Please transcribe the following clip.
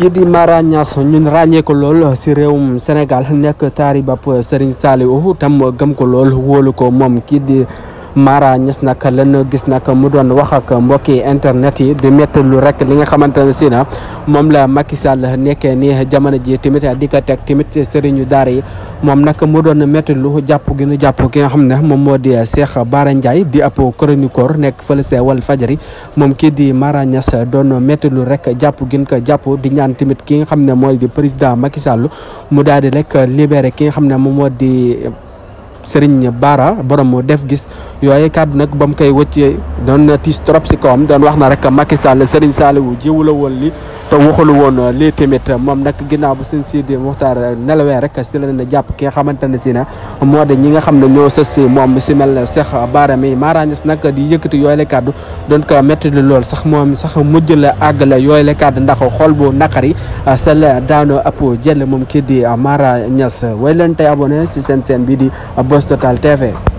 kii di Mara Niass ñun ràññee ko lool si réewum Sénégal nekk taaribab Serigne Saliou tam gëm ko lool wóolu ko moom kii di Mara Niass nag lan gis nag mu doon wax ak mbokki internet yi di métti lu rek li nga xamante ne si na moom la Macky Sall nekkee nii jamono ji tamit di ko teg tamit sëriñu daara yi moom nag mu doon métti lu jàpp gi nu jàpp ki nga xam ne moom moo di Cheikh Bara Ndiaye di ab chroniqueur nekk fële sa Walfadjri moom kii di Mara Niass doon métti lu rek jàpp gin ko jàpp di ñaan tamit ki nga xam ne mooy di président Macky Sall mu daal di rek libéré ki nga xam ne moom moo di Serigne Bara borom def gis yooyu kàddu nag ba mu koy wëccee doon tiis trop si kawam doon wax na rek Macky Sall Serigne Saliou jiwu la woon li te waxulu woon lii tamit moom nag ginnaaw ba seen Sidi Mokhtar nelawee rek si la ne jàpp ki nga xamante ne si na moo de ñi nga xam ne ñoo sës si moom si mel ne Cheikh Bara mi Mara Niass nag di yëkkati yooyu la kàddu doon ko métti lool sax moom sax mujj la àggale yooyu la kàddu ndax xool bu naqari sa la daano ab jël moom kii di Mara Niass way leen tey abonné si seen chaîne bi di Buzz Total TV